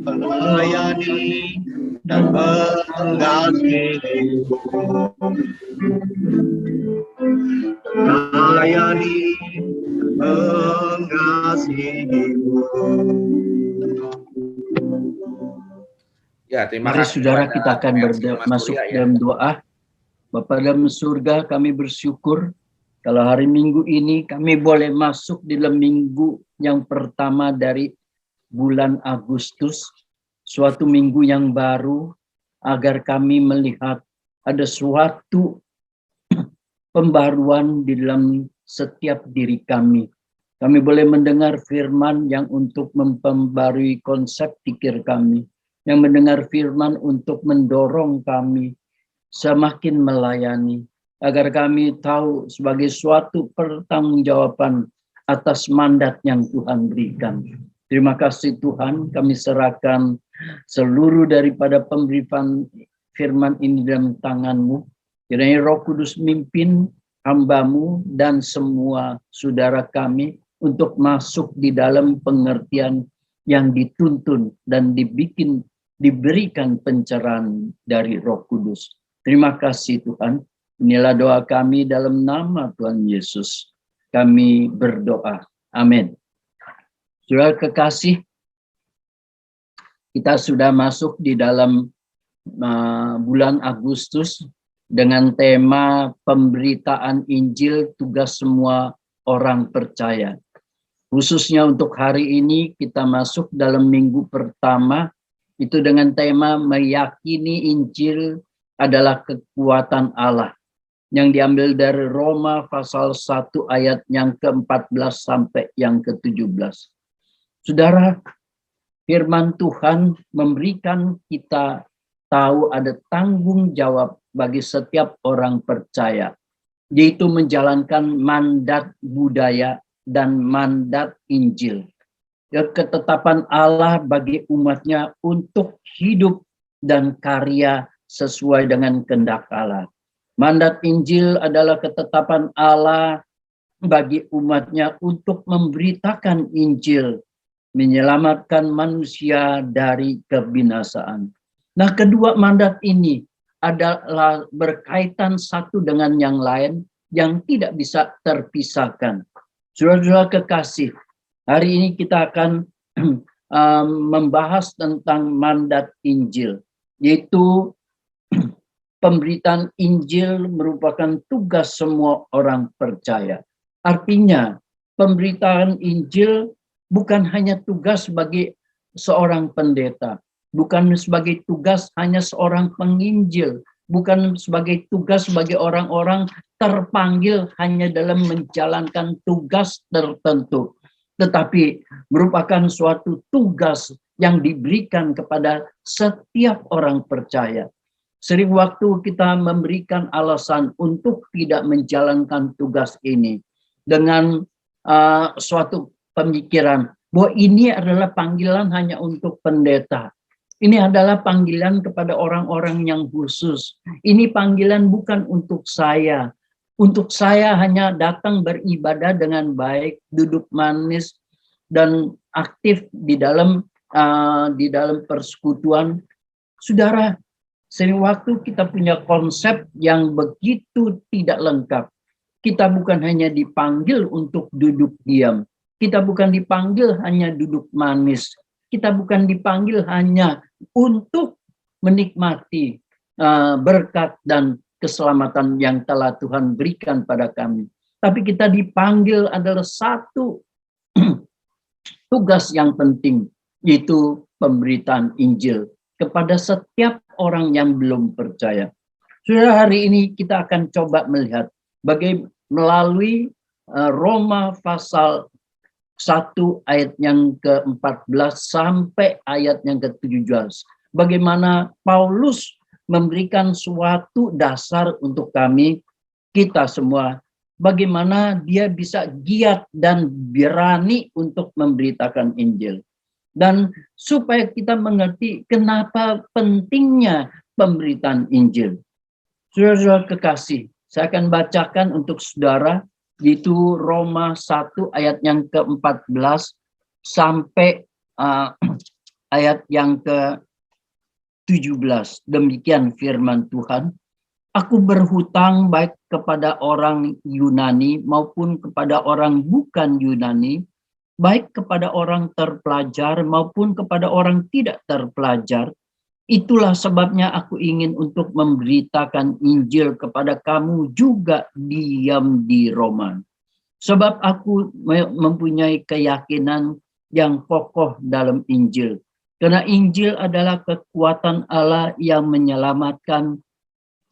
melayani dan mengasihimu, melayani mengasihimu. Ya, terima Mari kasih. saudara, kita akan masuk dalam doa. Bapa dalam surga, kami bersyukur kalau hari Minggu ini kami boleh masuk di dalam minggu yang pertama dari bulan Agustus, suatu minggu yang baru, agar kami melihat ada suatu pembaruan di dalam setiap diri kami. Kami boleh mendengar firman yang untuk memperbarui konsep pikir kami, yang mendengar firman untuk mendorong kami semakin melayani, agar kami tahu sebagai suatu pertanggungjawaban atas mandat yang Tuhan berikan. Terima kasih Tuhan, kami serahkan seluruh daripada pemberitaan firman ini dalam tangan-Mu. Kiranya Roh Kudus mimpin hamba-Mu dan semua saudara kami untuk masuk di dalam pengertian yang dituntun dan diberikan pencerahan dari Roh Kudus. Terima kasih Tuhan. Inilah doa kami dalam nama Tuhan Yesus. Kami berdoa. Amin. Saudara kekasih, kita sudah masuk di dalam bulan Agustus dengan tema pemberitaan Injil, tugas semua orang percaya. Khususnya untuk hari ini kita masuk dalam minggu pertama, itu dengan tema meyakini Injil adalah kekuatan Allah, yang diambil dari Roma pasal 1 ayat yang ke-14 sampai yang ke-17. Saudara, firman Tuhan memberikan kita tahu ada tanggung jawab bagi setiap orang percaya, yaitu menjalankan mandat budaya dan mandat Injil. Ketetapan Allah bagi umatnya untuk hidup dan karya sesuai dengan kehendak Allah. Mandat Injil adalah ketetapan Allah bagi umatnya untuk memberitakan Injil, menyelamatkan manusia dari kebinasaan. Nah, kedua mandat ini adalah berkaitan satu dengan yang lain yang tidak bisa terpisahkan. Saudara-saudara kekasih, hari ini kita akan membahas tentang mandat Injil, yaitu pemberitaan Injil merupakan tugas semua orang percaya. Artinya, pemberitaan Injil bukan hanya tugas bagi seorang pendeta, bukan sebagai tugas hanya seorang penginjil, bukan sebagai tugas bagi orang-orang terpanggil hanya dalam menjalankan tugas tertentu, tetapi merupakan suatu tugas yang diberikan kepada setiap orang percaya. Sering waktu kita memberikan alasan untuk tidak menjalankan tugas ini dengan suatu pemikiran bahwa ini adalah panggilan hanya untuk pendeta. Ini adalah panggilan kepada orang-orang yang khusus. Ini panggilan bukan untuk saya. Untuk saya hanya datang beribadah dengan baik, duduk manis dan aktif di dalam persekutuan. Saudara, sering waktu kita punya konsep yang begitu tidak lengkap. Kita bukan hanya dipanggil untuk duduk diam. Kita bukan dipanggil hanya duduk manis. Kita bukan dipanggil hanya untuk menikmati berkat dan keselamatan yang telah Tuhan berikan pada kami. Tapi kita dipanggil adalah satu tugas yang penting, yaitu pemberitaan Injil kepada setiap orang yang belum percaya. Sudah hari ini kita akan coba melihat melalui Roma pasal 1 ayat yang ke-14 sampai ayat yang ke-17. Bagaimana Paulus memberikan suatu dasar untuk kita semua. Bagaimana dia bisa giat dan berani untuk memberitakan Injil. Dan supaya kita mengerti kenapa pentingnya pemberitaan Injil. Saudara-saudara kekasih, saya akan bacakan untuk saudara, yaitu Roma 1 ayat yang ke-14 sampai ayat yang ke-17. Demikian firman Tuhan. Aku berhutang baik kepada orang Yunani maupun kepada orang bukan Yunani, baik kepada orang terpelajar maupun kepada orang tidak terpelajar. Itulah sebabnya aku ingin untuk memberitakan Injil kepada kamu juga diam di Roma. Sebab aku mempunyai keyakinan yang kokoh dalam Injil. Karena Injil adalah kekuatan Allah yang menyelamatkan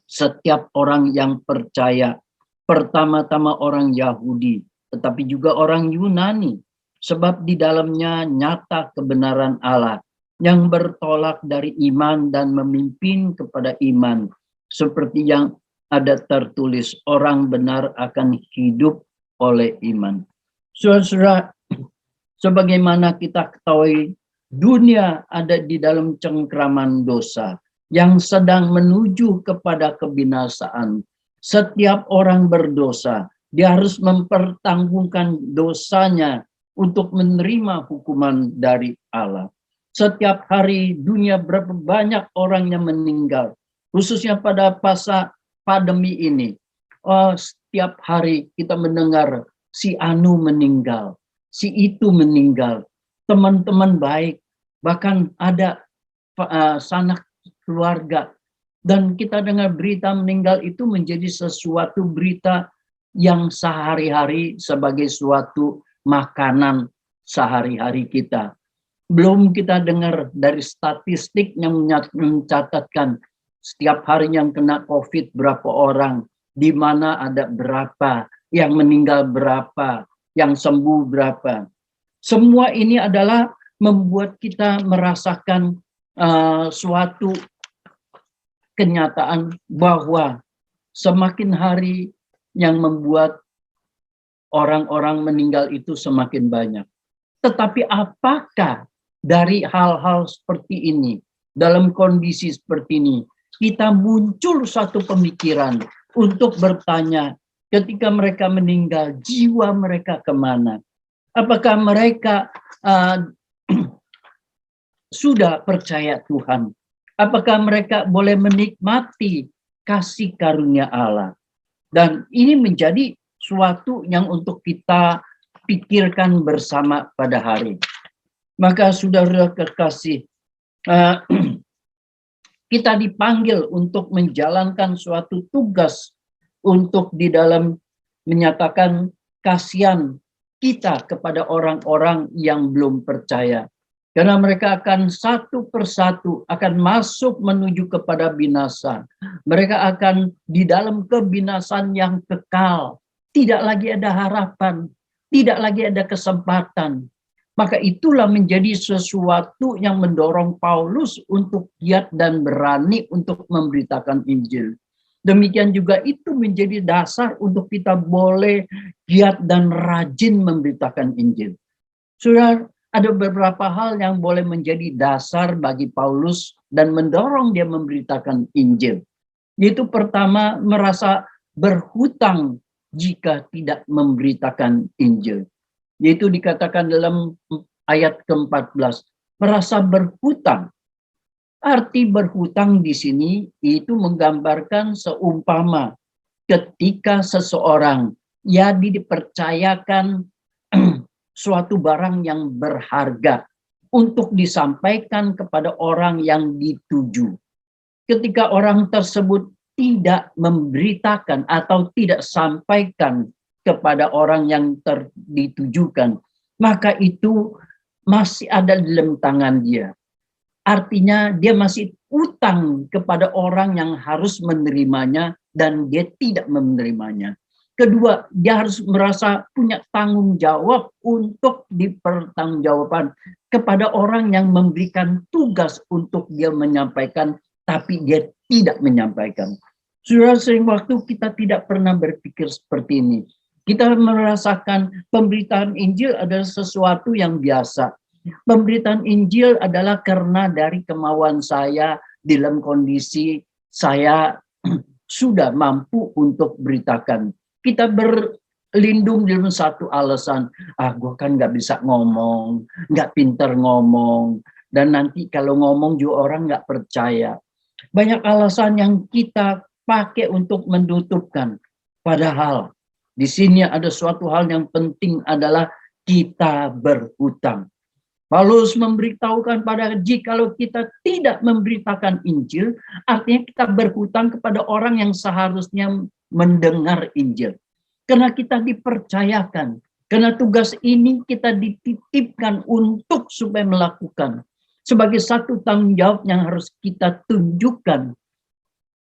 setiap orang yang percaya, pertama-tama orang Yahudi, tetapi juga orang Yunani, sebab di dalamnya nyata kebenaran Allah yang bertolak dari iman dan memimpin kepada iman, seperti yang ada tertulis, orang benar akan hidup oleh iman. Saudara-saudara, sebagaimana kita ketahui, dunia ada di dalam cengkraman dosa yang sedang menuju kepada kebinasaan. Setiap orang berdosa, dia harus mempertanggungjawabkan dosanya untuk menerima hukuman dari Allah. Setiap hari dunia berapa banyak orang yang meninggal, khususnya pada masa pandemi ini. Setiap hari kita mendengar si Anu meninggal, si itu meninggal, teman-teman baik, bahkan ada sanak keluarga, dan kita dengar berita meninggal itu menjadi sesuatu berita yang sehari-hari sebagai suatu makanan sehari-hari kita. Belum kita dengar dari statistik yang mencatatkan setiap hari yang kena COVID berapa orang, di mana ada berapa, yang meninggal berapa, yang sembuh berapa. Semua ini adalah membuat kita merasakan suatu kenyataan bahwa semakin hari yang membuat orang-orang meninggal itu semakin banyak. Tetapi apakah dari hal-hal seperti ini, dalam kondisi seperti ini, kita muncul satu pemikiran untuk bertanya, ketika mereka meninggal, jiwa mereka kemana? Apakah mereka sudah percaya Tuhan? Apakah mereka boleh menikmati kasih karunia Allah? Dan ini menjadi suatu yang untuk kita pikirkan bersama pada hari. Maka saudara kekasih, kita dipanggil untuk menjalankan suatu tugas untuk di dalam menyatakan kasihan kita kepada orang-orang yang belum percaya. Karena mereka akan satu persatu akan masuk menuju kepada binasa. Mereka akan di dalam kebinasaan yang kekal. Tidak lagi ada harapan, tidak lagi ada kesempatan. Maka itulah menjadi sesuatu yang mendorong Paulus untuk giat dan berani untuk memberitakan Injil. Demikian juga itu menjadi dasar untuk kita boleh giat dan rajin memberitakan Injil. Saudara, ada beberapa hal yang boleh menjadi dasar bagi Paulus dan mendorong dia memberitakan Injil. Yaitu pertama, merasa berhutang jika tidak memberitakan Injil. Yaitu dikatakan dalam ayat ke-14, merasa berhutang. Arti berhutang di sini itu menggambarkan seumpama ketika seseorang ya dipercayakan suatu barang yang berharga untuk disampaikan kepada orang yang dituju. Ketika orang tersebut tidak memberitakan atau tidak sampaikan kepada orang yang ditujukan, maka itu masih ada dalam tangan dia. Artinya dia masih utang kepada orang yang harus menerimanya dan dia tidak menerimanya. Kedua, dia harus merasa punya tanggung jawab untuk dipertanggungjawabkan kepada orang yang memberikan tugas untuk dia menyampaikan, tapi dia tidak menyampaikan. Sudah sering waktu kita tidak pernah berpikir seperti ini. Kita merasakan pemberitaan Injil adalah sesuatu yang biasa. Pemberitaan Injil adalah karena dari kemauan saya dalam kondisi saya sudah mampu untuk beritakan. Kita berlindung dalam satu alasan, gue kan nggak bisa ngomong, nggak pinter ngomong, dan nanti kalau ngomong juga orang nggak percaya. Banyak alasan yang kita pakai untuk menutupkan. Padahal di sini ada suatu hal yang penting adalah kita berhutang. Paulus memberitahukan pada jikalau kita tidak memberitakan Injil, artinya kita berhutang kepada orang yang seharusnya mendengar Injil. Karena kita dipercayakan, karena tugas ini kita dititipkan untuk supaya melakukan. Sebagai satu tanggung jawab yang harus kita tunjukkan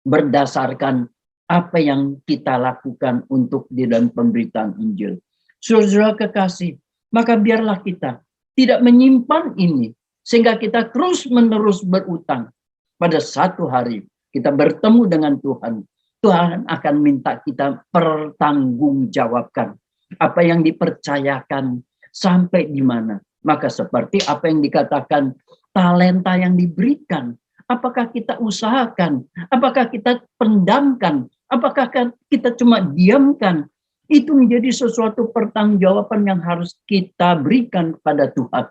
berdasarkan apa yang kita lakukan untuk di dalam pemberitaan Injil. Saudara kekasih, maka biarlah kita tidak menyimpan ini, sehingga kita terus-menerus berutang. Pada satu hari kita bertemu dengan Tuhan, Tuhan akan minta kita pertanggungjawabkan apa yang dipercayakan sampai di mana. Maka seperti apa yang dikatakan talenta yang diberikan, apakah kita usahakan, apakah kita pendamkan, apakah kita cuma diamkan, itu menjadi sesuatu pertanggungjawaban yang harus kita berikan kepada Tuhan.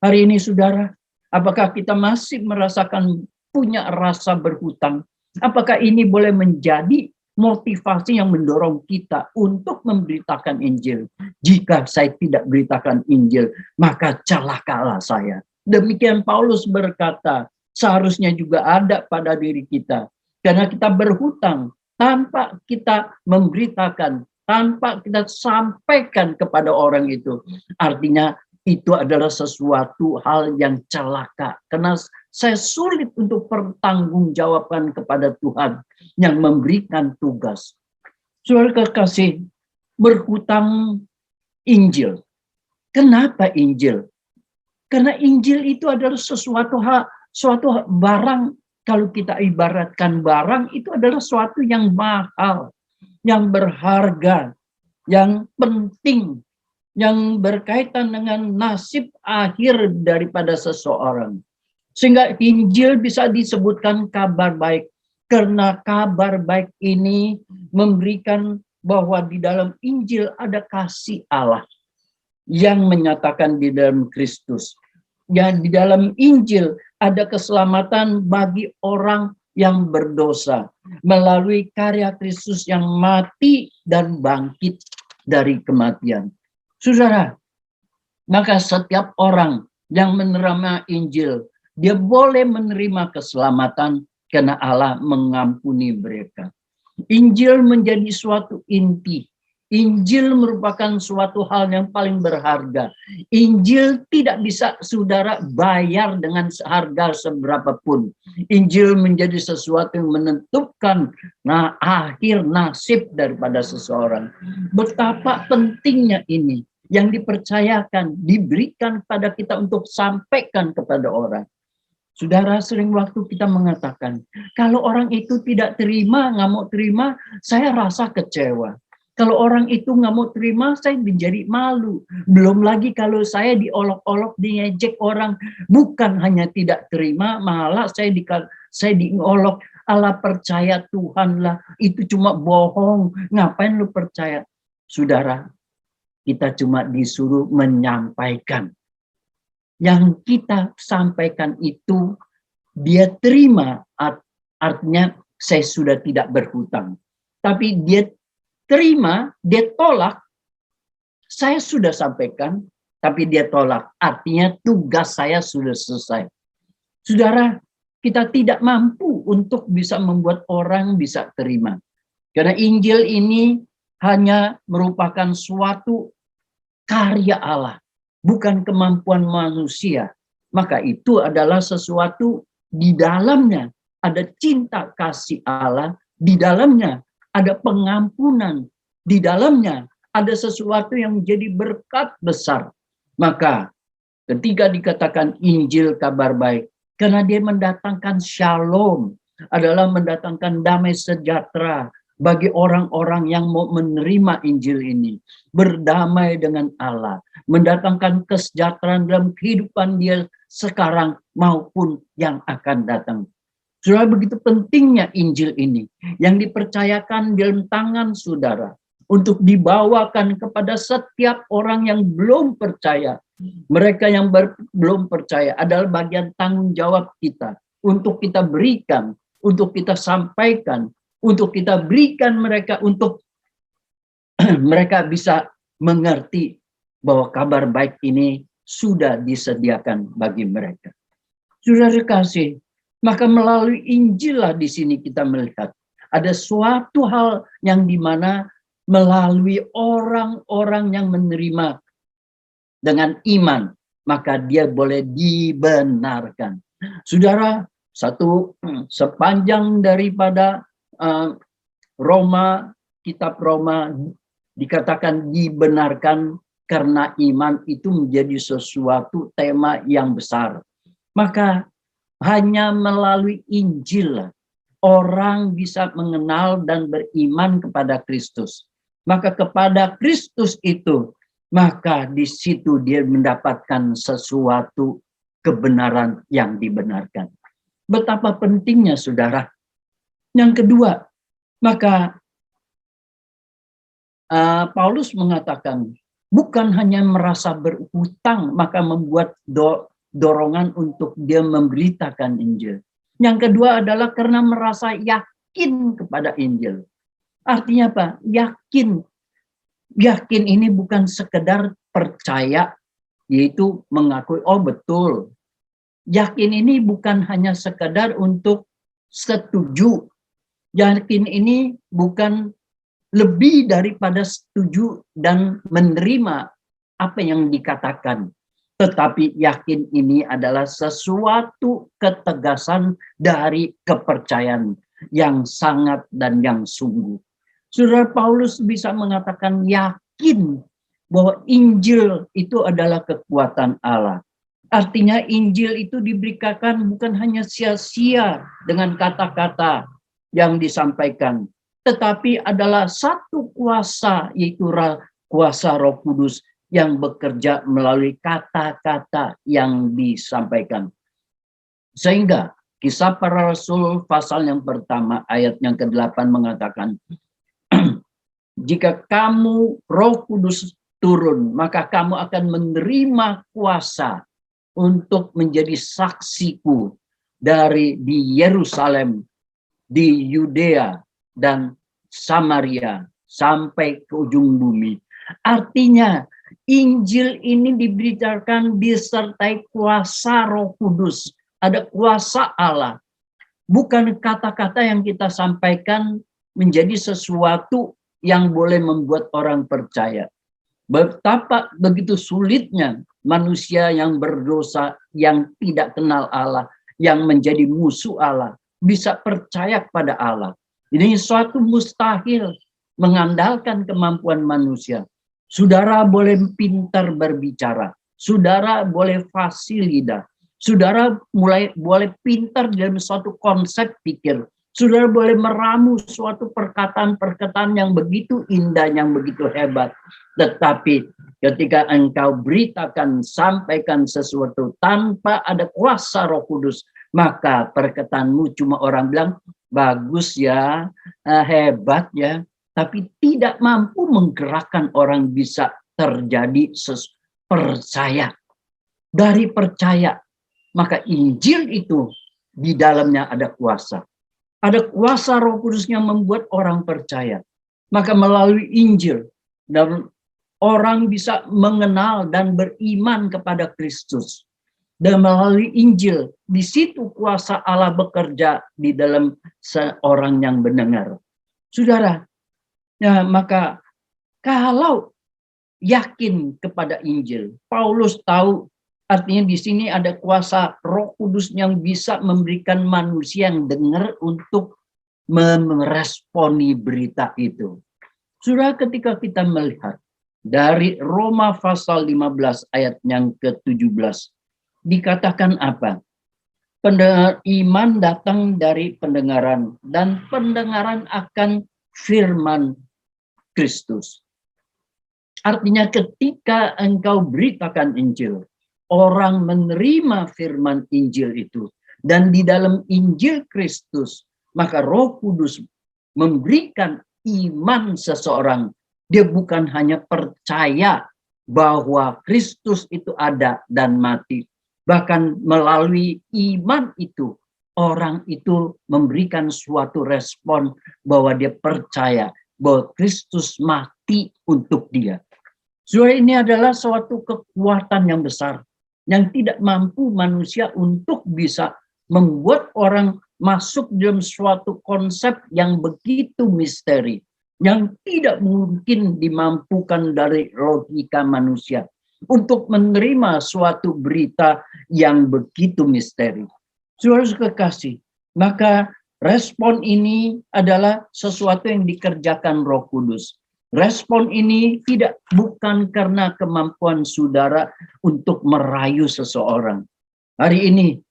Hari ini saudara, apakah kita masih merasakan punya rasa berhutang? Apakah ini boleh menjadi motivasi yang mendorong kita untuk memberitakan Injil? Jika saya tidak beritakan Injil, maka celakalah saya. Demikian Paulus berkata, seharusnya juga ada pada diri kita. Karena kita berhutang tanpa kita memberitakan, tanpa kita sampaikan kepada orang itu. Artinya itu adalah sesuatu hal yang celaka. Karena saya sulit untuk pertanggungjawaban kepada Tuhan yang memberikan tugas. Saudara kekasih, berhutang Injil. Kenapa Injil? Karena Injil itu adalah suatu barang, kalau kita ibaratkan barang, itu adalah suatu yang mahal, yang berharga, yang penting, yang berkaitan dengan nasib akhir daripada seseorang. Sehingga Injil bisa disebutkan kabar baik, karena kabar baik ini memberikan bahwa di dalam Injil ada kasih Allah yang menyatakan di dalam Kristus. Ya, di dalam Injil ada keselamatan bagi orang yang berdosa melalui karya Kristus yang mati dan bangkit dari kematian. Saudara, maka setiap orang yang menerima Injil, dia boleh menerima keselamatan karena Allah mengampuni mereka. Injil menjadi suatu inti. Injil merupakan suatu hal yang paling berharga. Injil tidak bisa saudara bayar dengan harga seberapapun. Injil menjadi sesuatu yang menentukan akhir nasib daripada seseorang. Betapa pentingnya ini yang dipercayakan, diberikan pada kita untuk sampaikan kepada orang. Saudara, sering waktu kita mengatakan, kalau orang itu tidak terima, nggak mau terima, saya rasa kecewa. Kalau orang itu nggak mau terima, saya menjadi malu. Belum lagi kalau saya diolok-olok, diejek orang, bukan hanya tidak terima, malah saya diolok, Allah percaya Tuhan lah, itu cuma bohong, ngapain lu percaya? Saudara, kita cuma disuruh menyampaikan. Yang kita sampaikan itu, dia terima, artinya saya sudah tidak berhutang. Tapi dia terima, dia tolak, saya sudah sampaikan, tapi dia tolak. Artinya tugas saya sudah selesai. Saudara, kita tidak mampu untuk bisa membuat orang bisa terima. Karena Injil ini hanya merupakan suatu karya Allah, bukan kemampuan manusia. Maka itu adalah sesuatu di dalamnya ada cinta kasih Allah, di dalamnya ada pengampunan, di dalamnya ada sesuatu yang menjadi berkat besar. Maka ketika dikatakan Injil kabar baik, karena dia mendatangkan shalom, adalah mendatangkan damai sejahtera bagi orang-orang yang mau menerima Injil ini, berdamai dengan Allah, mendatangkan kesejahteraan dalam kehidupan dia sekarang maupun yang akan datang. Saudara, begitu pentingnya Injil ini yang dipercayakan dalam tangan saudara untuk dibawakan kepada setiap orang yang belum percaya. Mereka yang belum percaya adalah bagian tanggung jawab kita untuk kita berikan, untuk kita sampaikan, untuk kita berikan mereka untuk mereka bisa mengerti bahwa kabar baik ini sudah disediakan bagi mereka. Saudara kasih, maka melalui Injil lah di sini kita melihat ada suatu hal yang dimana melalui orang-orang yang menerima dengan iman, maka dia boleh dibenarkan. Saudara, sepanjang daripada kitab Roma dikatakan dibenarkan karena iman itu menjadi sesuatu tema yang besar. Maka hanya melalui Injil orang bisa mengenal dan beriman kepada Kristus. Maka kepada Kristus itu, maka di situ dia mendapatkan sesuatu kebenaran yang dibenarkan. Betapa pentingnya saudara. Yang kedua, maka Paulus mengatakan, bukan hanya merasa berhutang, maka membuat dorongan untuk dia memberitakan Injil. Yang kedua adalah karena merasa yakin kepada Injil. Artinya apa? Yakin. Yakin ini bukan sekedar percaya, yaitu mengakui, oh betul. Yakin ini bukan hanya sekedar untuk setuju. Yakin ini bukan lebih daripada setuju dan menerima apa yang dikatakan. Tetapi yakin ini adalah sesuatu ketegasan dari kepercayaan yang sangat dan yang sungguh. Saudara, Paulus bisa mengatakan yakin bahwa Injil itu adalah kekuatan Allah. Artinya Injil itu diberikan bukan hanya sia-sia dengan kata-kata yang disampaikan, tetapi adalah satu kuasa, yaitu kuasa Roh Kudus yang bekerja melalui kata-kata yang disampaikan. Sehingga Kisah Para Rasul pasal yang pertama ayat yang ke-8 mengatakan, jika kamu Roh Kudus turun, maka kamu akan menerima kuasa untuk menjadi saksiku di Yerusalem, di Yudea dan Samaria sampai ke ujung bumi. Artinya Injil ini diberitakan disertai kuasa Roh Kudus, ada kuasa Allah. Bukan kata-kata yang kita sampaikan menjadi sesuatu yang boleh membuat orang percaya. Betapa begitu sulitnya manusia yang berdosa, yang tidak kenal Allah, yang menjadi musuh Allah, bisa percaya kepada Allah. Ini suatu mustahil mengandalkan kemampuan manusia. Saudara boleh pintar berbicara, saudara boleh fasih lidah, saudara boleh pintar dalam suatu konsep pikir, saudara boleh meramu suatu perkataan-perkataan yang begitu indah, yang begitu hebat. Tetapi ketika engkau beritakan, sampaikan sesuatu tanpa ada kuasa Roh Kudus, maka perkataanmu cuma orang bilang, bagus ya, hebat ya, tapi tidak mampu menggerakkan orang bisa terjadi percaya. Dari percaya, maka Injil itu di dalamnya ada kuasa. Ada kuasa Roh Kudus yang membuat orang percaya. Maka melalui Injil, dan orang bisa mengenal dan beriman kepada Kristus. Dan melalui Injil, di situ kuasa Allah bekerja di dalam seorang yang mendengar. Saudara, ya, maka kalau yakin kepada Injil, Paulus tahu artinya di sini ada kuasa Roh Kudus yang bisa memberikan manusia yang dengar untuk meresponi berita itu. Saudara, ketika kita melihat dari Roma pasal 15 ayat yang ke-17, dikatakan apa? Iman datang dari pendengaran, dan pendengaran akan firman Kristus. Artinya ketika engkau beritakan Injil, orang menerima firman Injil itu, dan di dalam Injil Kristus, maka Roh Kudus memberikan iman seseorang. Dia bukan hanya percaya bahwa Kristus itu ada dan mati. Bahkan melalui iman itu, orang itu memberikan suatu respon bahwa dia percaya bahwa Kristus mati untuk dia. Saudara, ini adalah suatu kekuatan yang besar yang tidak mampu manusia untuk bisa membuat orang masuk dalam suatu konsep yang begitu misteri, yang tidak mungkin dimampukan dari logika manusia untuk menerima suatu berita yang begitu misteri. Saudara kekasih, maka respon ini adalah sesuatu yang dikerjakan Roh Kudus. Respon ini bukan karena kemampuan saudara untuk merayu seseorang. Hari ini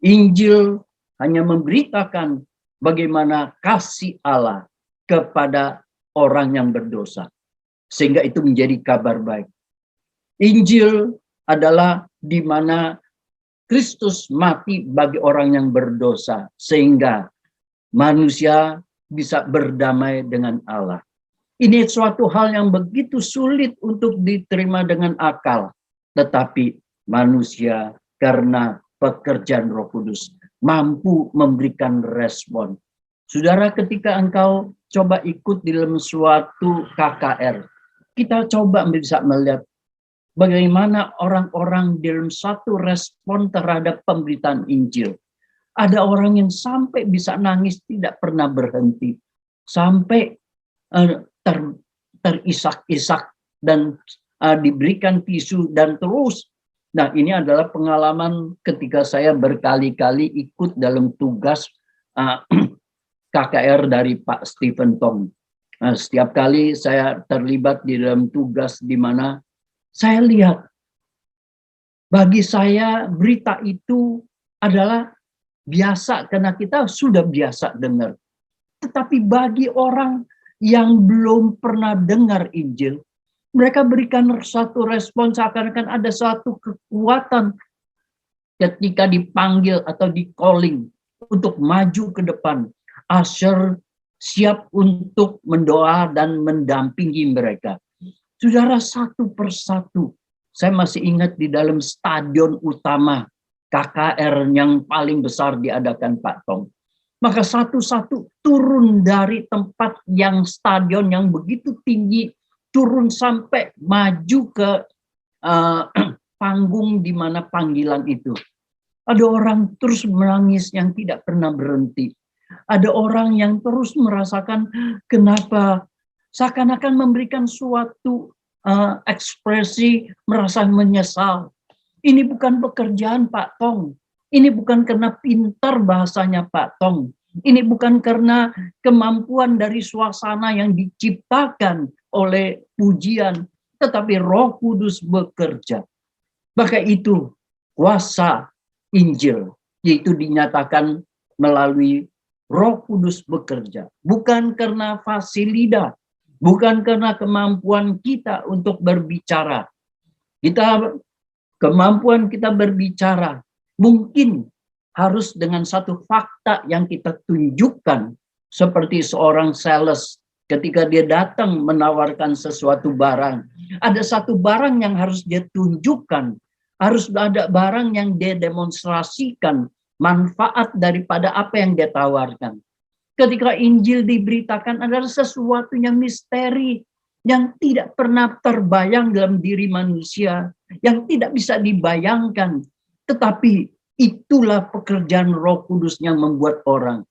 Injil hanya memberitakan bagaimana kasih Allah kepada orang yang berdosa, sehingga itu menjadi kabar baik. Injil adalah di mana Kristus mati bagi orang yang berdosa, sehingga manusia bisa berdamai dengan Allah. Ini suatu hal yang begitu sulit untuk diterima dengan akal, tetapi manusia karena pekerjaan Roh Kudus mampu memberikan respon. Saudara, ketika engkau coba ikut di dalam suatu KKR, kita coba bisa melihat bagaimana orang-orang dalam satu respon terhadap pemberitaan Injil. Ada orang yang sampai bisa nangis tidak pernah berhenti, sampai terisak-isak dan diberikan tisu dan terus. Nah, ini adalah pengalaman ketika saya berkali-kali ikut dalam tugas KKR dari Pak Stephen Tong. Setiap kali saya terlibat di dalam tugas di mana saya lihat, bagi saya berita itu adalah biasa karena kita sudah biasa dengar. Tetapi bagi orang yang belum pernah dengar Injil, mereka berikan satu respon seakan-akan ada satu kekuatan ketika dipanggil atau di calling untuk maju ke depan. Usher siap untuk mendoa dan mendampingi mereka. Saudara, satu persatu, saya masih ingat di dalam stadion utama KKR yang paling besar diadakan Pak Tong. Maka satu-satu turun dari tempat yang stadion yang begitu tinggi, turun sampai maju ke panggung di mana panggilan itu. Ada orang terus menangis yang tidak pernah berhenti. Ada orang yang terus merasakan kenapa seakan-akan memberikan suatu ekspresi merasa menyesal. Ini bukan pekerjaan Pak Tong. Ini bukan karena pintar bahasanya Pak Tong. Ini bukan karena kemampuan dari suasana yang diciptakan oleh pujian. Tetapi Roh Kudus bekerja. Maka itu kuasa Injil. Yaitu dinyatakan melalui Roh Kudus bekerja. Bukan karena fasilida. Bukan karena kemampuan kita untuk berbicara. Kemampuan kita berbicara mungkin harus dengan satu fakta yang kita tunjukkan, seperti seorang sales ketika dia datang menawarkan sesuatu barang. Ada satu barang yang harus dia tunjukkan, harus ada barang yang dia demonstrasikan manfaat daripada apa yang dia tawarkan. Ketika Injil diberitakan adalah sesuatu yang misteri, yang tidak pernah terbayang dalam diri manusia, yang tidak bisa dibayangkan. Tetapi itulah pekerjaan Roh Kudus yang membuat orang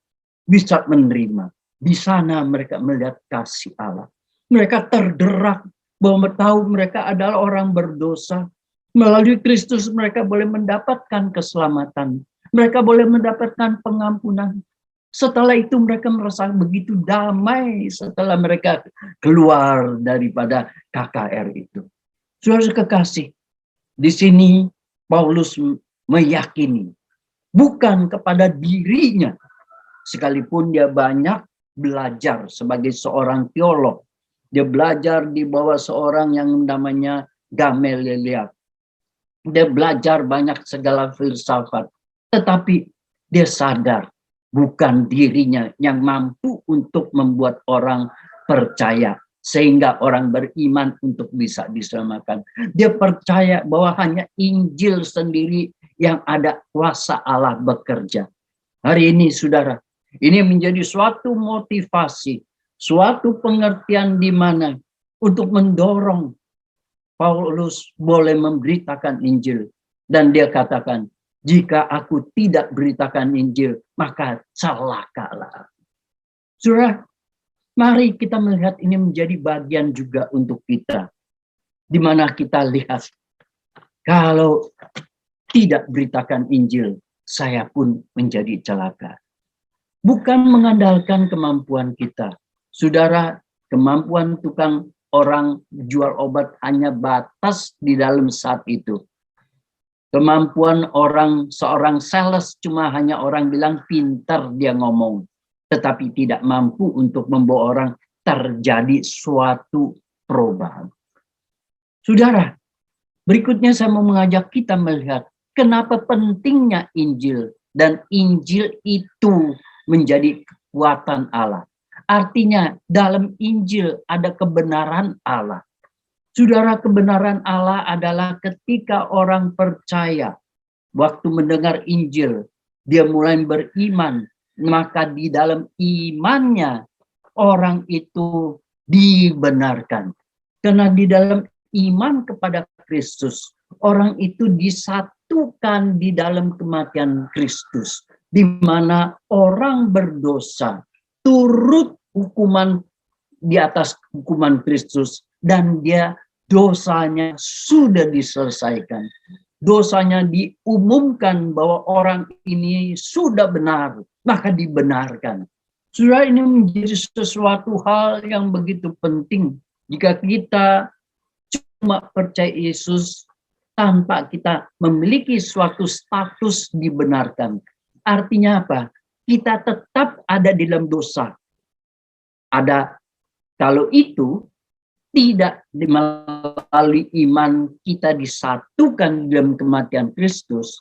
bisa menerima. Di sana mereka melihat kasih Allah. Mereka tergerak bahwa tahu mereka adalah orang berdosa. Melalui Kristus mereka boleh mendapatkan keselamatan. Mereka boleh mendapatkan pengampunan. Setelah itu mereka merasa begitu damai setelah mereka keluar daripada KKR itu. Saudara kekasih, di sini Paulus meyakini bukan kepada dirinya, sekalipun dia banyak belajar sebagai seorang teolog. Dia belajar di bawah seorang yang namanya Gamaliel. Dia belajar banyak segala filsafat, tetapi Dia sadar bukan dirinya yang mampu untuk membuat orang percaya, sehingga orang beriman untuk bisa diselamatkan. Dia percaya bahwa hanya Injil sendiri yang ada kuasa Allah bekerja. Hari ini, saudara, ini menjadi suatu motivasi, suatu pengertian di mana untuk mendorong Paulus boleh memberitakan Injil. Dan dia katakan, jika aku tidak beritakan Injil, maka celakalah. Saudara, mari kita melihat ini menjadi bagian juga untuk kita. Di mana kita lihat, kalau tidak beritakan Injil, saya pun menjadi celaka. Bukan mengandalkan kemampuan kita. Saudara, kemampuan tukang orang jual obat hanya batas di dalam saat itu. Kemampuan seorang sales cuma hanya orang bilang pintar dia ngomong, tetapi tidak mampu untuk membawa orang terjadi suatu perubahan. Saudara, berikutnya saya mau mengajak kita melihat kenapa pentingnya Injil, dan Injil itu menjadi kekuatan Allah. Artinya dalam Injil ada kebenaran Allah. Saudara, kebenaran Allah adalah ketika orang percaya, waktu mendengar Injil, dia mulai beriman, maka di dalam imannya orang itu dibenarkan. Karena di dalam iman kepada Kristus, orang itu disatukan di dalam kematian Kristus, di mana orang berdosa turut hukuman di atas hukuman Kristus, dan dia dosanya sudah diselesaikan. Dosanya diumumkan bahwa orang ini sudah benar, maka dibenarkan. Saudara, ini menjadi sesuatu hal yang begitu penting. Jika kita cuma percaya Yesus tanpa kita memiliki suatu status dibenarkan. Artinya apa? Kita tetap ada di dalam dosa. Kalau itu tidak melalui iman kita disatukan dalam kematian Kristus,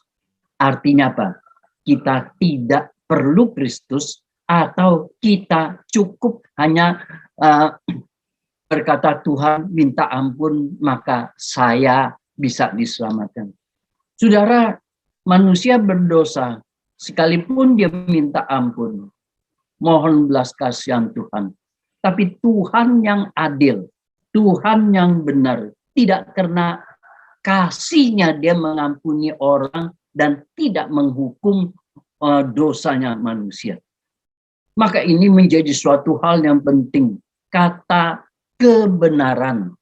artinya apa? Kita tidak perlu Kristus, atau kita cukup hanya berkata Tuhan minta ampun maka saya bisa diselamatkan. Saudara, manusia berdosa sekalipun dia minta ampun, mohon belas kasihan Tuhan. Tapi Tuhan yang adil, Tuhan yang benar, tidak karena kasihnya dia mengampuni orang dan tidak menghukum dosanya manusia. Maka ini menjadi suatu hal yang penting. Kata kebenaran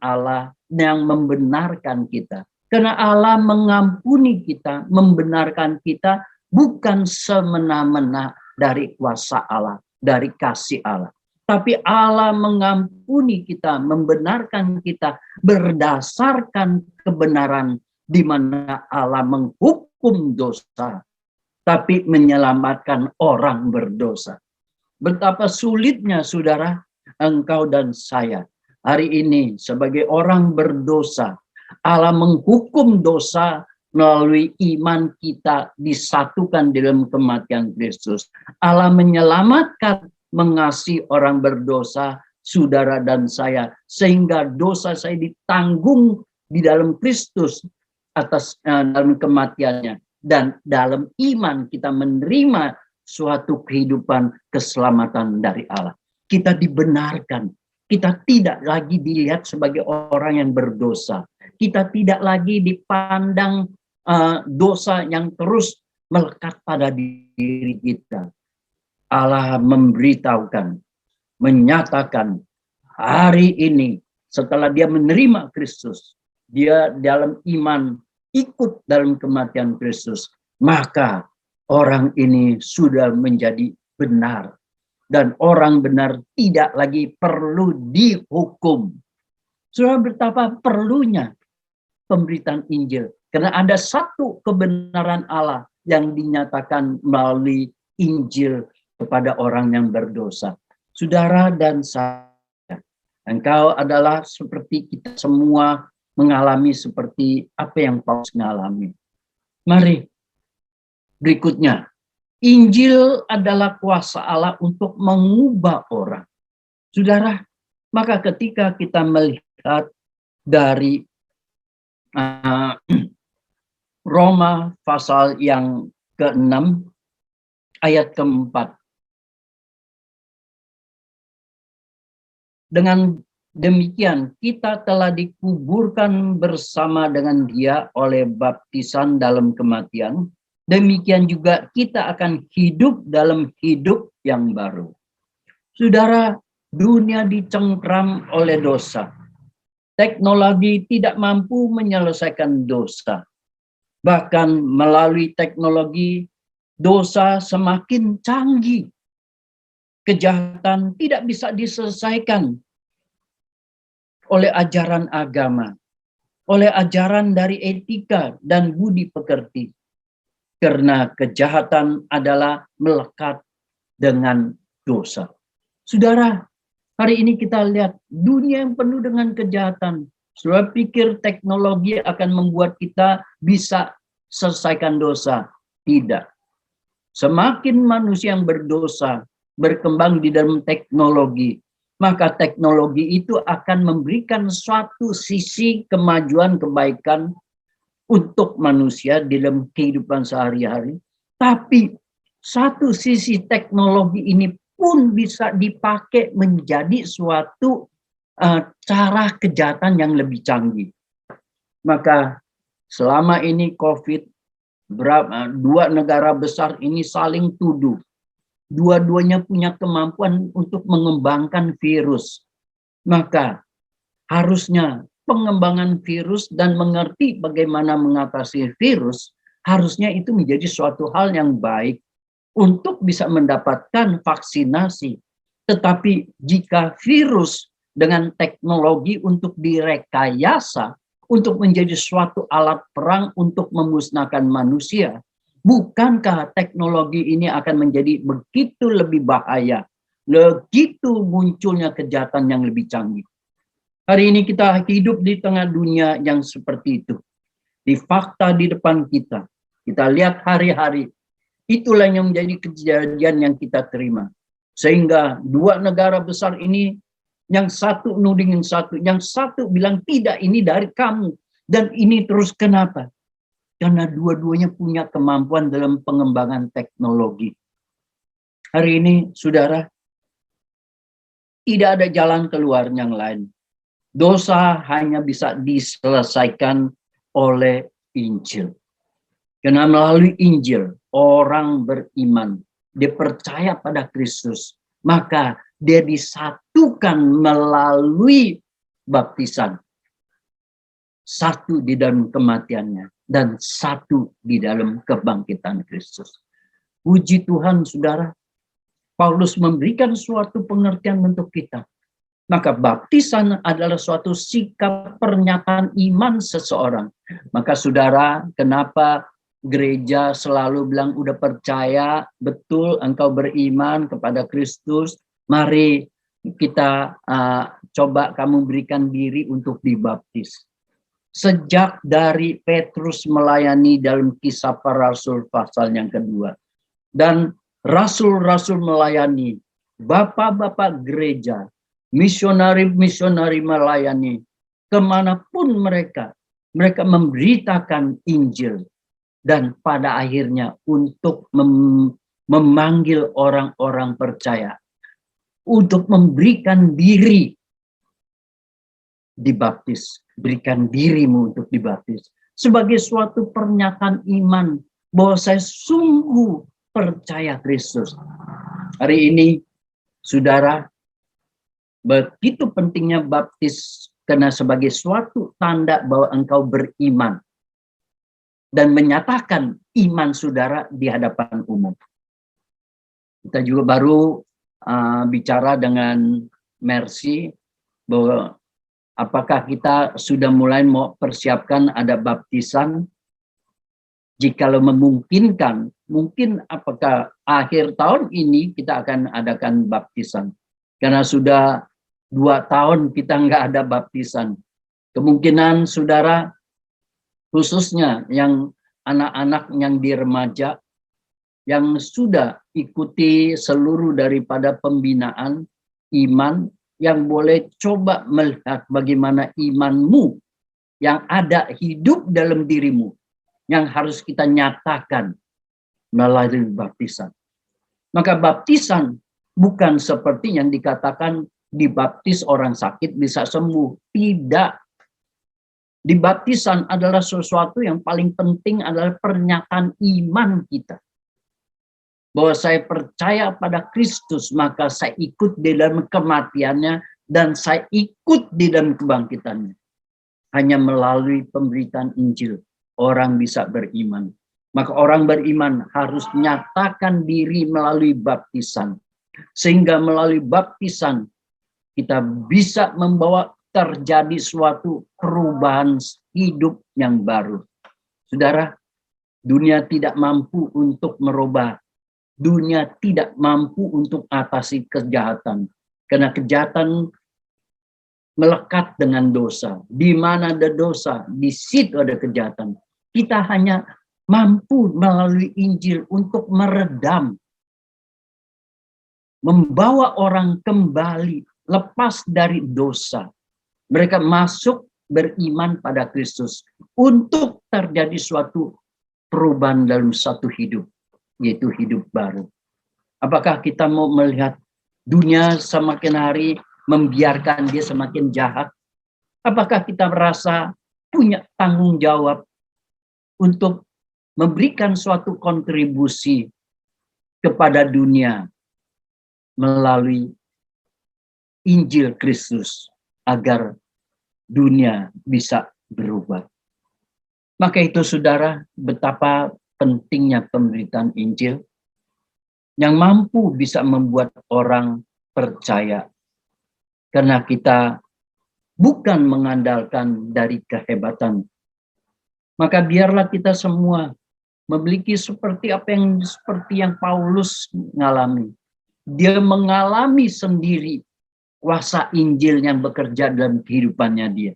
Allah yang membenarkan kita. Karena Allah mengampuni kita, membenarkan kita bukan semena-mena dari kuasa Allah, dari kasih Allah. Tapi Allah mengampuni kita, membenarkan kita berdasarkan kebenaran, di mana Allah menghukum dosa, tapi menyelamatkan orang berdosa. Betapa sulitnya, saudara, engkau dan saya hari ini sebagai orang berdosa. Allah menghukum dosa melalui iman kita disatukan dalam kematian Kristus. Allah menyelamatkan, mengasihi orang berdosa, saudara dan saya, sehingga dosa saya ditanggung di dalam Kristus atas dalam kematiannya, dan dalam iman kita menerima suatu kehidupan keselamatan dari Allah. Kita dibenarkan, kita tidak lagi dilihat sebagai orang yang berdosa, kita tidak lagi dipandang dosa yang terus melekat pada diri kita. Allah memberitahukan, menyatakan hari ini setelah dia menerima Kristus, dia dalam iman ikut dalam kematian Kristus, maka orang ini sudah menjadi benar. Dan orang benar tidak lagi perlu dihukum. Saudara, betapa perlunya pemberitaan Injil. Karena ada satu kebenaran Allah yang dinyatakan melalui Injil kepada orang yang berdosa. Saudara dan saya, engkau adalah seperti kita semua mengalami seperti apa yang Paulus mengalami. Mari Berikutnya, Injil adalah kuasa Allah untuk mengubah orang. Saudara, maka ketika kita melihat dari Roma pasal yang ke-6 ayat ke-4. Dengan demikian kita telah dikuburkan bersama dengan Dia oleh baptisan dalam kematian. Demikian juga kita akan hidup dalam hidup yang baru. Saudara, dunia dicengkram oleh dosa. Teknologi tidak mampu menyelesaikan dosa. Bahkan melalui teknologi, dosa semakin canggih. Kejahatan tidak bisa diselesaikan oleh ajaran agama, oleh ajaran dari etika dan budi pekerti. Karena kejahatan adalah melekat dengan dosa. Saudara, hari ini kita lihat dunia yang penuh dengan kejahatan. Saudara pikir teknologi akan membuat kita bisa selesaikan dosa? Tidak. Semakin manusia yang berdosa berkembang di dalam teknologi, maka teknologi itu akan memberikan suatu sisi kemajuan kebaikan untuk manusia di dalam kehidupan sehari-hari. Tapi satu sisi teknologi ini pun bisa dipakai menjadi suatu cara kejahatan yang lebih canggih. Maka selama ini COVID, dua negara besar ini saling tuduh. Dua-duanya punya kemampuan untuk mengembangkan virus. Maka harusnya pengembangan virus dan mengerti bagaimana mengatasi virus, harusnya itu menjadi suatu hal yang baik untuk bisa mendapatkan vaksinasi. Tetapi jika virus dengan teknologi untuk direkayasa, untuk menjadi suatu alat perang untuk memusnahkan manusia, bukankah teknologi ini akan menjadi begitu lebih bahaya, begitu munculnya kejahatan yang lebih canggih? Hari ini kita hidup di tengah dunia yang seperti itu. Di fakta di depan kita, kita lihat hari-hari, itulah yang menjadi kejadian yang kita terima. Sehingga dua negara besar ini, yang satu nudingin satu, yang satu bilang tidak, ini dari kamu. Dan ini terus kenapa? Karena dua-duanya punya kemampuan dalam pengembangan teknologi. Hari ini, saudara, tidak ada jalan keluar yang lain. Dosa hanya bisa diselesaikan oleh Injil. Karena melalui Injil, orang beriman, dia percaya pada Kristus, maka dia disatukan melalui baptisan. Satu di dalam kematiannya, dan satu di dalam kebangkitan Kristus. Puji Tuhan, saudara, Paulus memberikan suatu pengertian untuk kita. Maka baptisan adalah suatu sikap pernyataan iman seseorang. Maka saudara, kenapa gereja selalu bilang udah percaya, betul engkau beriman kepada Kristus, mari kita coba kamu berikan diri untuk dibaptis. Sejak dari Petrus melayani dalam Kisah Para Rasul pasal yang kedua, dan rasul-rasul melayani, bapak-bapak gereja, misionari-misionari melayani, kemanapun mereka memberitakan Injil, dan pada akhirnya untuk memanggil orang-orang percaya untuk memberikan diri dibaptis. Berikan dirimu untuk dibaptis sebagai suatu pernyataan iman bahwa saya sungguh percaya Kristus. Hari ini, saudara, begitu pentingnya baptis karena sebagai suatu tanda bahwa engkau beriman dan menyatakan iman saudara di hadapan umum. Kita juga baru bicara dengan Mercy bahwa apakah kita sudah mulai mau persiapkan ada baptisan? Jikalau memungkinkan, mungkin apakah akhir tahun ini kita akan adakan baptisan. Karena sudah 2 tahun kita nggak ada baptisan. Kemungkinan saudara, khususnya yang anak-anak yang di remaja, yang sudah ikuti seluruh daripada pembinaan iman, yang boleh coba melihat bagaimana imanmu yang ada hidup dalam dirimu, yang harus kita nyatakan melalui baptisan. Maka baptisan bukan seperti yang dikatakan dibaptis orang sakit bisa sembuh. Tidak. Dibaptisan adalah sesuatu yang paling penting adalah pernyataan iman kita. Bahwa saya percaya pada Kristus, maka saya ikut di dalam kematiannya dan saya ikut di dalam kebangkitannya. Hanya melalui pemberitaan Injil orang bisa beriman. Maka orang beriman harus nyatakan diri melalui baptisan. Sehingga melalui baptisan kita bisa membawa terjadi suatu perubahan hidup yang baru. Saudara, dunia tidak mampu untuk merubah. Dunia tidak mampu untuk atasi kejahatan. Karena kejahatan melekat dengan dosa. Di mana ada dosa, di situ ada kejahatan. Kita hanya mampu melalui Injil untuk meredam, membawa orang kembali, lepas dari dosa. Mereka masuk beriman pada Kristus untuk terjadi suatu perubahan dalam satu hidup, yaitu hidup baru. Apakah kita mau melihat dunia semakin hari membiarkan dia semakin jahat? Apakah kita merasa punya tanggung jawab untuk memberikan suatu kontribusi kepada dunia melalui Injil Kristus agar dunia bisa berubah? Maka itu saudara, betapa pentingnya pemberitaan Injil yang mampu bisa membuat orang percaya. Karena kita bukan mengandalkan dari kehebatan. Maka biarlah kita semua memiliki seperti yang Paulus mengalami. Dia mengalami sendiri kuasa Injil yang bekerja dalam kehidupannya dia.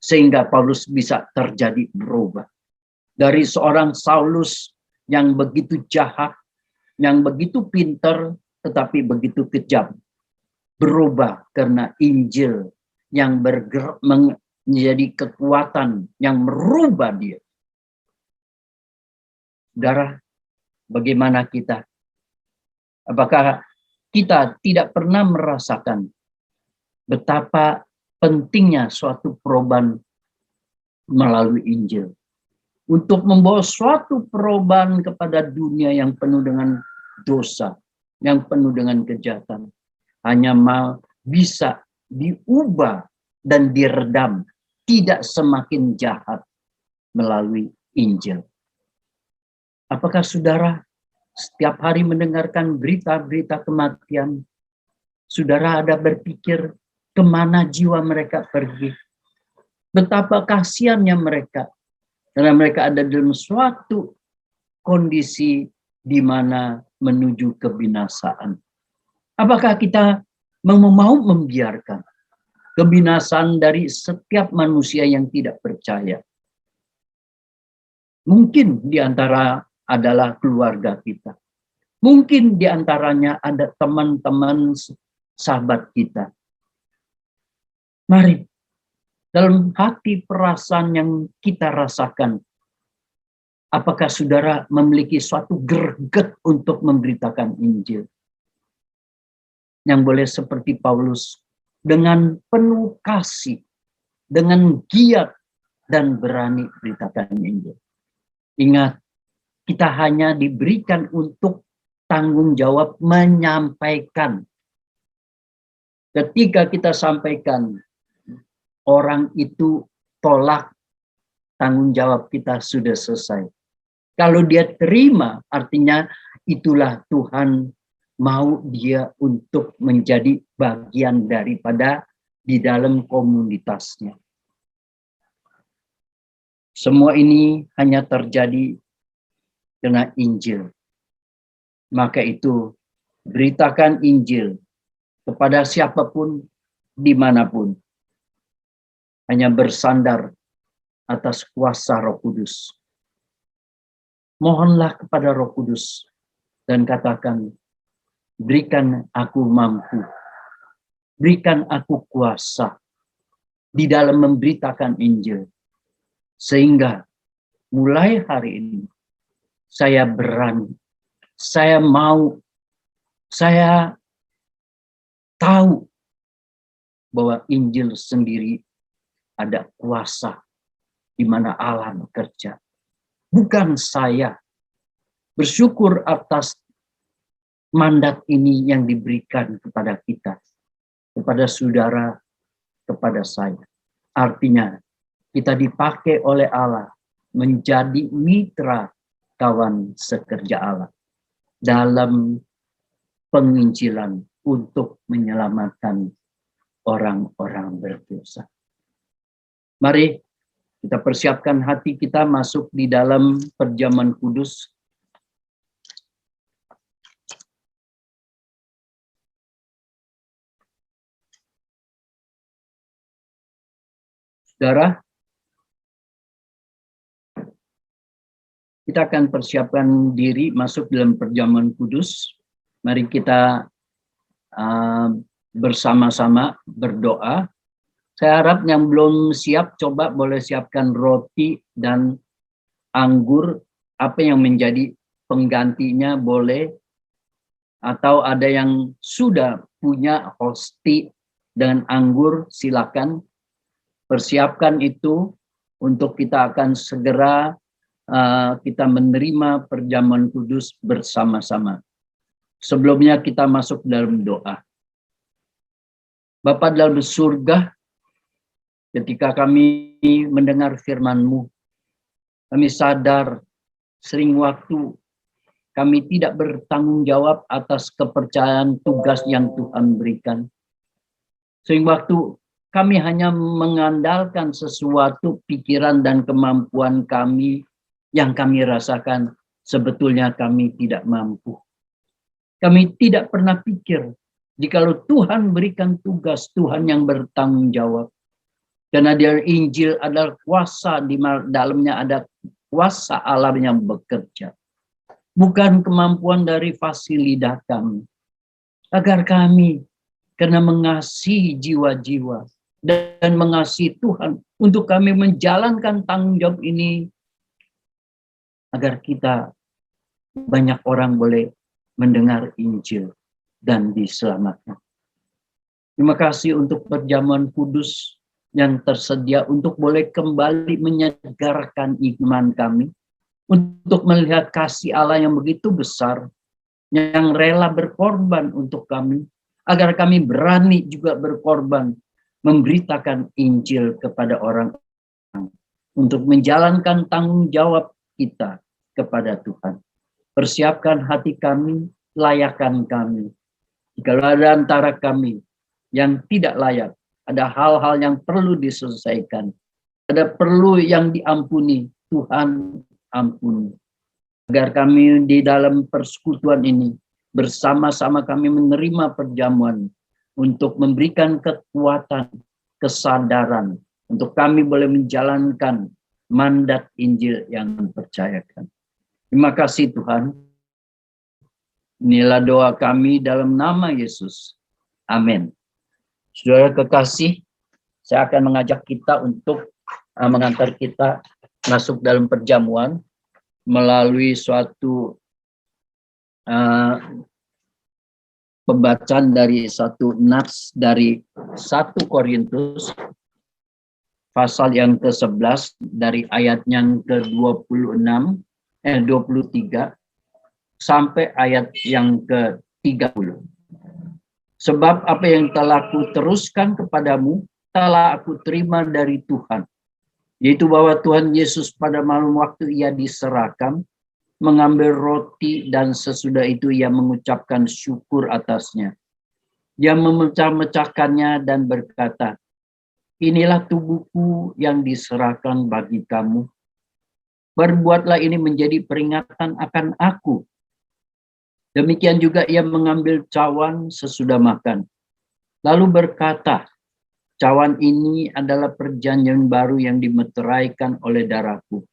Sehingga Paulus bisa terjadi berubah. Dari seorang Saulus yang begitu jahat, yang begitu pintar, tetapi begitu kejam. Berubah karena Injil yang bergerak menjadi kekuatan yang merubah dia. Saudara, bagaimana kita? Apakah kita tidak pernah merasakan betapa pentingnya suatu perubahan melalui Injil? Untuk membawa suatu perubahan kepada dunia yang penuh dengan dosa, yang penuh dengan kejahatan. Hanya mau bisa diubah dan diredam, tidak semakin jahat melalui Injil. Apakah saudara setiap hari mendengarkan berita-berita kematian, saudara ada berpikir kemana jiwa mereka pergi? Betapa kasihannya mereka, karena mereka ada dalam suatu kondisi di mana menuju kebinasaan. Apakah kita mau membiarkan kebinasaan dari setiap manusia yang tidak percaya? Mungkin di antara adalah keluarga kita. Mungkin di antaranya ada teman-teman sahabat kita. Mari, dalam hati perasaan yang kita rasakan, apakah saudara memiliki suatu greget untuk memberitakan Injil? Yang boleh seperti Paulus, dengan penuh kasih, dengan giat dan berani beritakan Injil. Ingat, kita hanya diberikan untuk tanggung jawab menyampaikan. Ketika kita sampaikan, orang itu tolak, tanggung jawab kita sudah selesai. Kalau dia terima, artinya itulah Tuhan mau dia untuk menjadi bagian daripada di dalam komunitasnya. Semua ini hanya terjadi karena Injil. Maka itu, beritakan Injil kepada siapapun, dimanapun. Hanya bersandar atas kuasa Roh Kudus. Mohonlah kepada Roh Kudus dan katakan, berikan aku mampu, berikan aku kuasa di dalam memberitakan Injil. Sehingga mulai hari ini, saya berani, saya mau, saya tahu bahwa Injil sendiri ada kuasa di mana Allah bekerja. Bukan saya. Bersyukur atas mandat ini yang diberikan kepada kita, kepada saudara, kepada saya. Artinya, kita dipakai oleh Allah menjadi mitra kawan sekerja Allah dalam penginjilan untuk menyelamatkan orang-orang berdosa. Mari kita persiapkan hati kita masuk di dalam perjamuan kudus. Saudara, kita akan persiapkan diri masuk dalam perjamuan kudus. Mari kita bersama-sama berdoa. Saya harap yang belum siap, coba boleh siapkan roti dan anggur. Apa yang menjadi penggantinya boleh. Atau ada yang sudah punya hosti dengan anggur, silakan. Persiapkan itu untuk kita akan segera kita menerima perjamuan kudus bersama-sama. Sebelumnya kita masuk dalam doa. Bapa dalam surga, ketika kami mendengar firman-Mu, kami sadar sering waktu kami tidak bertanggung jawab atas kepercayaan tugas yang Tuhan berikan. Sering waktu kami hanya mengandalkan sesuatu pikiran dan kemampuan kami yang kami rasakan sebetulnya kami tidak mampu. Kami tidak pernah pikir jikalau Tuhan berikan tugas, Tuhan yang bertanggung jawab. Karena dia Injil adalah kuasa, di dalamnya ada kuasa Allah yang bekerja. Bukan kemampuan dari fasilitas kami. Agar kami karena mengasihi jiwa-jiwa dan mengasihi Tuhan untuk kami menjalankan tanggung jawab ini agar kita banyak orang boleh mendengar Injil dan diselamatkan. Terima kasih untuk perjamuan kudus yang tersedia untuk boleh kembali menyegarkan iman kami, untuk melihat kasih Allah yang begitu besar, yang rela berkorban untuk kami, agar kami berani juga berkorban, memberitakan Injil kepada orang untuk menjalankan tanggung jawab kita kepada Tuhan. Persiapkan hati kami, layakkan kami. Jika ada antara kami yang tidak layak, ada hal-hal yang perlu diselesaikan, ada perlu yang diampuni, Tuhan ampuni. Agar kami di dalam persekutuan ini, bersama-sama kami menerima perjamuan untuk memberikan kekuatan, kesadaran, untuk kami boleh menjalankan mandat Injil yang dipercayakan. Terima kasih Tuhan. Inilah doa kami dalam nama Yesus. Amin. Saudara kekasih, saya akan mengajak kita untuk mengantar kita masuk dalam perjamuan melalui suatu pembacaan dari satu nats dari 1 Korintus pasal yang ke-11 dari ayat yang ke-23 sampai ayat yang ke-30. Sebab apa yang telah aku teruskan kepadamu telah aku terima dari Tuhan, yaitu bahwa Tuhan Yesus pada malam waktu ia diserahkan, mengambil roti dan sesudah itu ia mengucapkan syukur atasnya. Dia memecah-mecahkannya dan berkata, inilah tubuhku yang diserahkan bagi kamu. Berbuatlah ini menjadi peringatan akan aku. Demikian juga ia mengambil cawan sesudah makan. Lalu berkata, cawan ini adalah perjanjian baru yang dimeteraikan oleh darahku.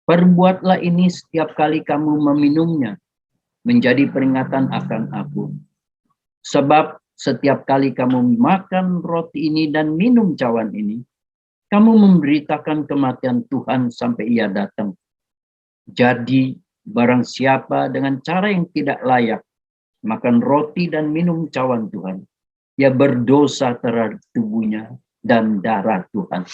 Perbuatlah ini setiap kali kamu meminumnya menjadi peringatan akan aku. Sebab setiap kali kamu makan roti ini dan minum cawan ini, kamu memberitakan kematian Tuhan sampai ia datang. Jadi barang siapa dengan cara yang tidak layak makan roti dan minum cawan Tuhan, ia berdosa terhadap tubuhnya dan darah Tuhan.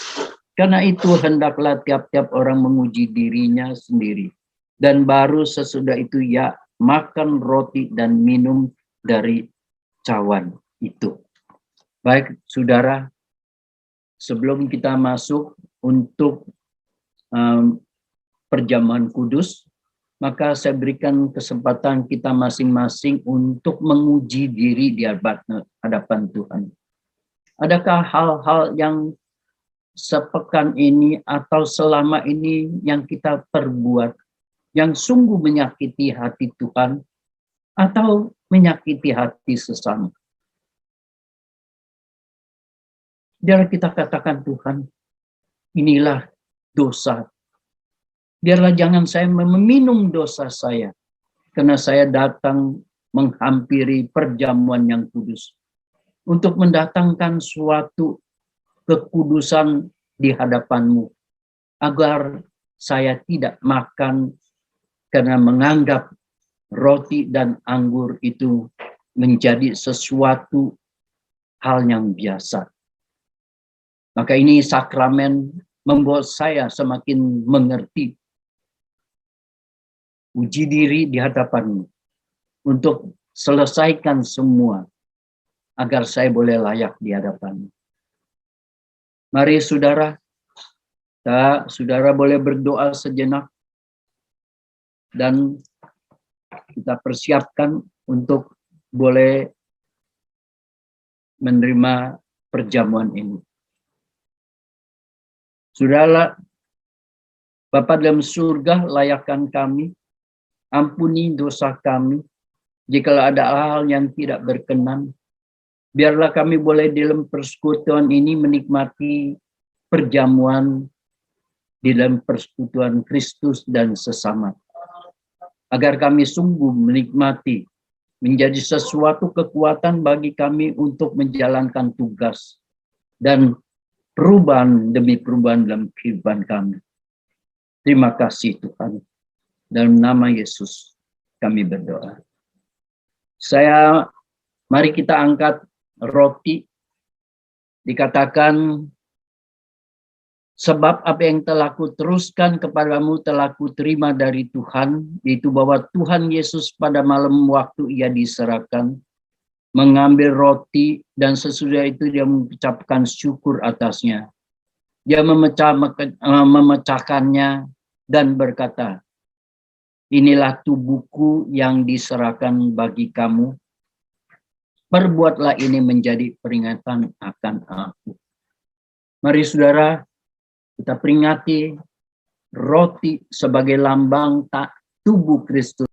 Karena itu hendaklah tiap-tiap orang menguji dirinya sendiri. Dan baru sesudah itu ia makan roti dan minum dari cawan itu. Baik saudara, sebelum kita masuk untuk perjamuan kudus, maka saya berikan kesempatan kita masing-masing untuk menguji diri di hadapan Tuhan. Adakah hal-hal yang sepekan ini atau selama ini yang kita perbuat yang sungguh menyakiti hati Tuhan atau menyakiti hati sesama? Biar kita katakan, Tuhan, inilah dosa. Biarlah jangan saya meminum dosa saya, karena saya datang menghampiri perjamuan yang kudus untuk mendatangkan suatu kekudusan di hadapan-Mu, agar saya tidak makan karena menganggap roti dan anggur itu menjadi sesuatu hal yang biasa. Maka ini sakramen membuat saya semakin mengerti. Uji diri di hadapan-Mu untuk selesaikan semua agar saya boleh layak di hadapan-Mu. Mari saudara, saudara boleh berdoa sejenak dan kita persiapkan untuk boleh menerima perjamuan ini. Saudara, Bapa dalam surga, layakkan kami, ampuni dosa kami, jika ada hal yang tidak berkenan, biarlah kami boleh dalam persekutuan ini menikmati perjamuan di dalam persekutuan Kristus dan sesama. Agar kami sungguh menikmati, menjadi sesuatu kekuatan bagi kami untuk menjalankan tugas dan perubahan demi perubahan dalam kehidupan kami. Terima kasih Tuhan. Dalam nama Yesus kami berdoa. Mari kita angkat roti. Dikatakan, sebab apa yang telah kuteruskan kepadamu telah kuterima dari Tuhan, yaitu bahwa Tuhan Yesus pada malam waktu ia diserahkan, mengambil roti dan sesudah itu dia mengucapkan syukur atasnya. Dia memecahkannya dan berkata, inilah tubuhku yang diserahkan bagi kamu. Perbuatlah ini menjadi peringatan akan aku. Mari saudara, kita peringati roti sebagai lambang tubuh Kristus.